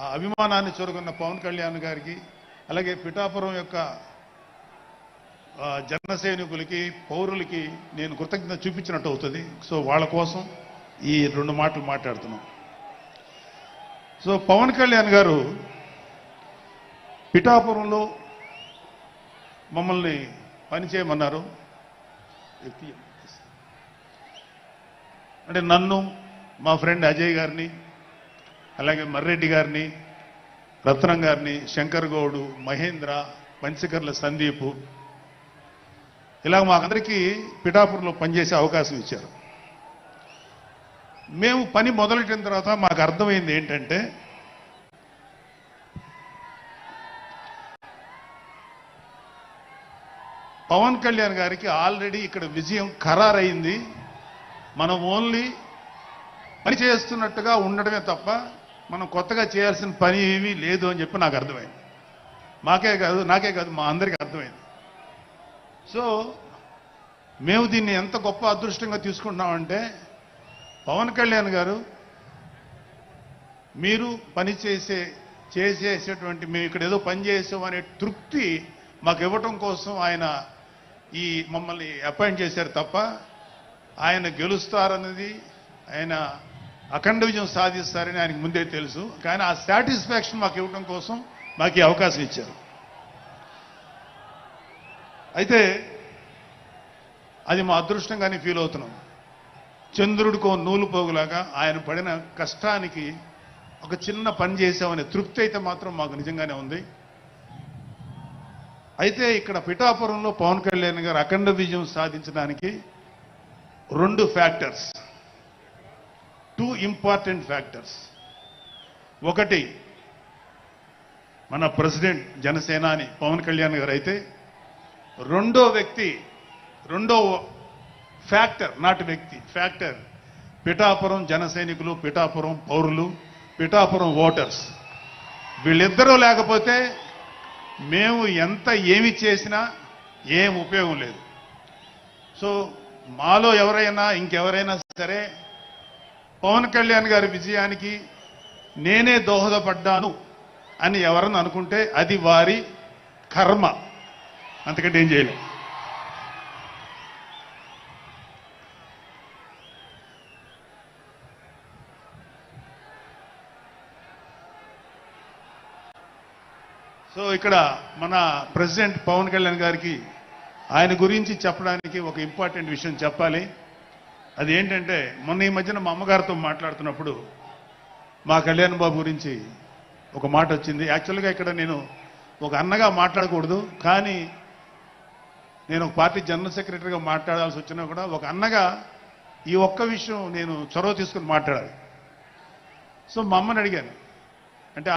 ఆ అభిమానాన్ని చూరగొన్న పవన్ కళ్యాణ్ గారికి అలాగే పిఠాపురం యొక్క జన సైనికులకి పౌరులకి నేను కృతజ్ఞత చూపించినట్టు అవుతుంది. సో వాళ్ళ కోసం ఈ 2 మాటలు మాట్లాడుతున్నాం. సో పవన్ కళ్యాణ్ గారు పిఠాపురంలో మమ్మల్ని పనిచేయమన్నారు. అంటే నన్ను, మా ఫ్రెండ్ అజయ్ గారిని, అలాగే మర్రెడ్డి గారిని, రత్నం గారిని, శంకర్ గౌడు, మహేంద్ర, పంచకర్ల సందీప్, ఇలా మాకందరికీ పిఠాపురంలో పనిచేసే అవకాశం ఇచ్చారు. మేము పని మొదలెట్టిన తర్వాత మాకు అర్థమైంది ఏంటంటే పవన్ కళ్యాణ్ గారికి ఆల్రెడీ ఇక్కడ విజయం ఖరారైంది. మనం ఓన్లీ పని చేస్తున్నట్టుగా ఉండడమే తప్ప మనం కొత్తగా చేయాల్సిన పని ఏమీ లేదు అని చెప్పి నాకు అర్థమైంది. నాకే కాదు మా అందరికీ అర్థమైంది. సో మేము దీన్ని ఎంత గొప్ప అదృష్టంగా తీసుకుంటున్నామంటే పవన్ కళ్యాణ్ గారు మీరు పని చేసేటువంటి మేము ఇక్కడ ఏదో పని చేసాం అనే తృప్తి మాకు ఇవ్వటం కోసం ఆయన ఈ మమ్మల్ని అపాయింట్ చేశారు తప్ప ఆయన గెలుస్తారన్నది, ఆయన అఖండ విజయం సాధిస్తారని ఆయనకు ముందే తెలుసు. కానీ ఆ సాటిస్ఫాక్షన్ మాకు ఇవ్వడం కోసం మాకు ఈ అవకాశం ఇచ్చారు. అయితే అది మా అదృష్టంగానే ఫీల్ అవుతున్నాం. చంద్రుడికో నూలు పోగులాగా ఆయన పడిన కష్టానికి ఒక చిన్న పని చేసామనే తృప్తి అయితే మాత్రం మాకు నిజంగానే ఉంది. అయితే ఇక్కడ పిఠాపురంలో పవన్ కళ్యాణ్ గారు అఖండ విజయం సాధించడానికి 2 ఫ్యాక్టర్స్, 2 ఇంపార్టెంట్ ఫ్యాక్టర్స్. ఒకటి మన ప్రెసిడెంట్ జనసేనాని పవన్ కళ్యాణ్ గారు అయితే, రెండో ఫ్యాక్టర్, నాట్ వ్యక్తి, ఫ్యాక్టర్ పిఠాపురం జన సైనికులు, పిఠాపురం పౌరులు, పిఠాపురం ఓటర్స్. వీళ్ళిద్దరూ లేకపోతే మేము ఏమి చేసినా ఏం ఉపయోగం లేదు. సో మాలో ఎవరైనా ఇంకెవరైనా సరే పవన్ కళ్యాణ్ గారి విజయానికి నేనే దోహదపడ్డాను అని ఎవరన్నా అనుకుంటే అది వారి కర్మ, అంతకంటే ఏం చేయలేం. సో ఇక్కడ మన ప్రెసిడెంట్ పవన్ కళ్యాణ్ గారికి ఆయన గురించి చెప్పడానికి ఒక ఇంపార్టెంట్ విషయం చెప్పాలి. అది ఏంటంటే మొన్న ఈ మధ్యన మా అమ్మగారితో మాట్లాడుతున్నప్పుడు మా కళ్యాణ్ బాబు గురించి ఒక మాట వచ్చింది. యాక్చువల్గా ఇక్కడ నేను ఒక అన్నగా మాట్లాడకూడదు, కానీ నేను ఒక పార్టీ జనరల్ సెక్రటరీగా మాట్లాడాల్సి వచ్చినా కూడా ఒక అన్నగా ఈ ఒక్క విషయం నేను చొరవ తీసుకుని మాట్లాడాలి. సో మా అమ్మని అడిగాను,